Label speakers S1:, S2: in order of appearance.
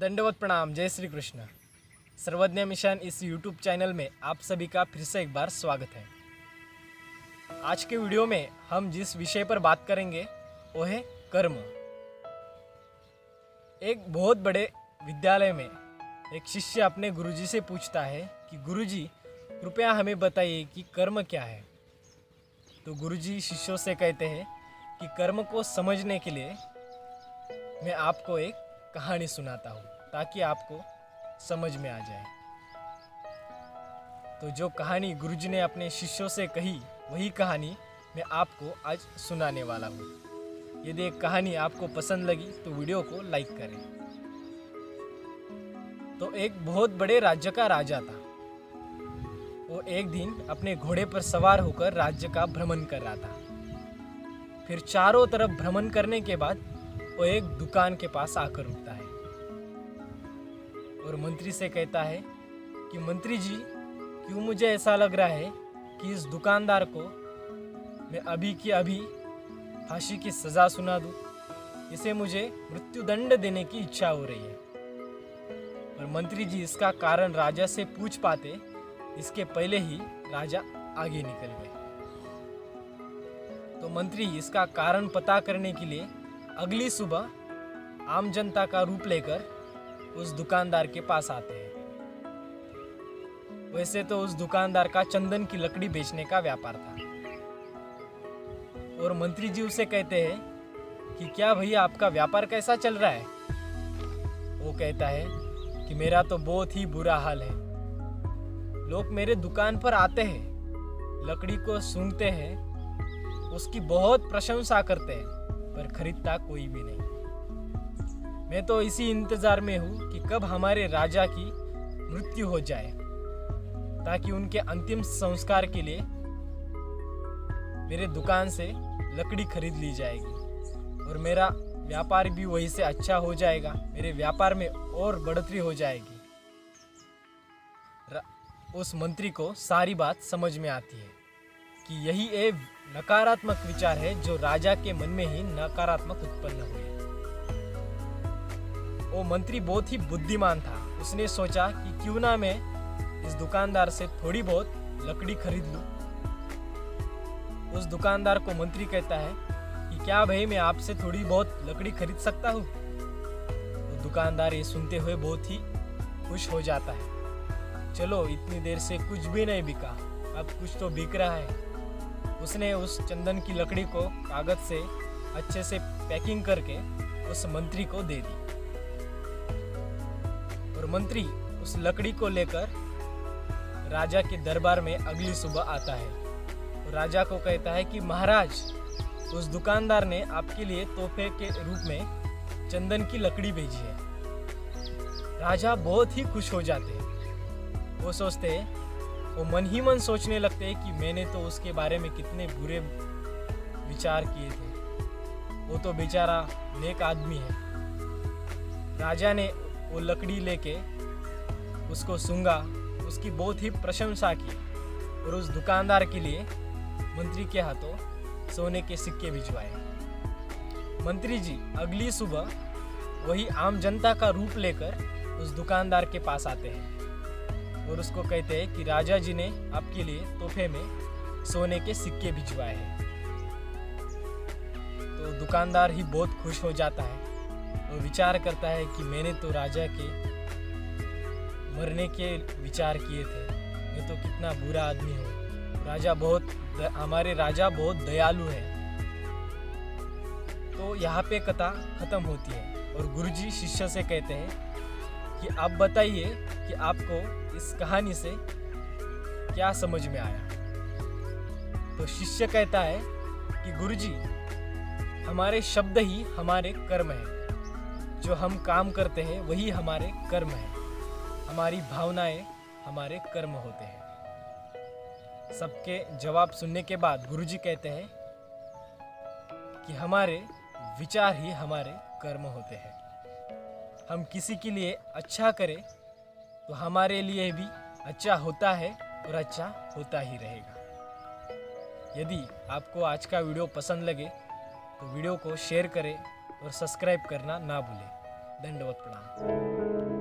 S1: दंडवत प्रणाम। जय श्री कृष्ण। सर्वज्ञ मिशन इस यूट्यूब चैनल में आप सभी का फिर से एक बार स्वागत है। आज के वीडियो में हम जिस विषय पर बात करेंगे वो है कर्म। एक बहुत बड़े विद्यालय में एक शिष्य अपने गुरुजी से पूछता है कि गुरुजी कृपया हमें बताइए कि कर्म क्या है। तो गुरुजी शिष्यों से कहते हैं कि कर्म को समझने के लिए मैं आपको एक कहानी सुनाता हूँ ताकि आपको समझ में आ जाए। तो जो कहानी गुरुजी ने अपने शिष्यों से कही वही कहानी मैं आपको आज सुनाने वाला हूँ। यदि एक कहानी आपको पसंद लगी तो वीडियो को लाइक करें। तो एक बहुत बड़े राज्य का राजा था। वो एक दिन अपने घोड़े पर सवार होकर राज्य का भ्रमण कर रहा था। फिर चारों तरफ भ्रमण करने के बाद वो एक दुकान के पास आकर रुकता है और मंत्री से कहता है कि मंत्री जी, क्यों मुझे ऐसा लग रहा है कि इस दुकानदार को मैं अभी की अभी फांसी की सज़ा सुना दूं। इसे मुझे मृत्युदंड देने की इच्छा हो रही है। और मंत्री जी इसका कारण राजा से पूछ पाते इसके पहले ही राजा आगे निकल गए। तो मंत्री इसका कारण पता करने के लिए अगली सुबह आम जनता का रूप लेकर उस दुकानदार के पास आते हैं। वैसे तो उस दुकानदार का चंदन की लकड़ी बेचने का व्यापार था और मंत्री जी उसे कहते हैं कि क्या भैया आपका व्यापार कैसा चल रहा है। वो कहता है कि मेरा तो बहुत ही बुरा हाल है। लोग मेरे दुकान पर आते हैं, लकड़ी को सूंघते हैं, उसकी बहुत प्रशंसा करते हैं, पर खरीदता कोई भी नहीं। मैं तो इसी इंतजार में हूँ कि कब हमारे राजा की मृत्यु हो जाए ताकि उनके अंतिम संस्कार के लिए मेरे दुकान से लकड़ी खरीद ली जाएगी और मेरा व्यापार भी वही से अच्छा हो जाएगा। मेरे व्यापार में और बढ़ोतरी हो जाएगी। उस मंत्री को सारी बात समझ में आती है कि यही एक नकारात्मक विचार है जो राजा के मन में ही नकारात्मक उत्पन्न हुए। वो मंत्री बहुत ही बुद्धिमान था। उसने सोचा कि क्यों ना मैं इस दुकानदार से थोड़ी बहुत लकड़ी खरीद लूं। उस दुकानदार को मंत्री कहता है कि क्या भाई मैं आपसे थोड़ी बहुत लकड़ी खरीद सकता हूँ। वो दुकानदार ये सुनते हुए बहुत ही खुश हो जाता है। चलो, इतनी देर से कुछ भी नहीं बिका, अब कुछ तो बिक रहा है। उसने उस चंदन की लकड़ी को कागज से अच्छे से पैकिंग करके उस मंत्री को दे दी और मंत्री उस लकड़ी को लेकर राजा के दरबार में अगली सुबह आता है और राजा को कहता है कि महाराज, उस दुकानदार ने आपके लिए तोहफे के रूप में चंदन की लकड़ी भेजी है। राजा बहुत ही खुश हो जाते हैं। वो सोचते हैं, वो मन ही मन सोचने लगते हैं कि मैंने तो उसके बारे में कितने बुरे विचार किए थे। वो तो बेचारा नेक आदमी है। राजा ने वो लकड़ी लेके उसको सूंघा, उसकी बहुत ही प्रशंसा की और उस दुकानदार के लिए मंत्री के हाथों सोने के सिक्के भिजवाए। मंत्री जी अगली सुबह वही आम जनता का रूप लेकर उस दुकानदार के पास आते हैं और उसको कहते हैं कि राजा जी ने आपके लिए तोहफे में सोने के सिक्के भिजवाए हैं। तो दुकानदार ही बहुत खुश हो जाता है और विचार करता है कि मैंने तो राजा के मरने के विचार किए थे। मैं तो कितना बुरा आदमी हूँ। हमारे राजा बहुत दयालु है। तो यहाँ पे कथा खत्म होती है और गुरुजी शिष्य से कहते हैं कि आप बताइए कि आपको इस कहानी से क्या समझ में आया। तो शिष्य कहता है कि गुरुजी, हमारे शब्द ही हमारे कर्म है। जो हम काम करते हैं वही हमारे कर्म है। हमारी भावनाएं हमारे कर्म होते हैं। सबके जवाब सुनने के बाद गुरुजी कहते हैं कि हमारे विचार ही हमारे कर्म होते हैं। हम किसी के लिए अच्छा करें तो हमारे लिए भी अच्छा होता है और अच्छा होता ही रहेगा। यदि आपको आज का वीडियो पसंद लगे तो वीडियो को शेयर करें और सब्सक्राइब करना ना भूलें। दंडवत प्रणाम।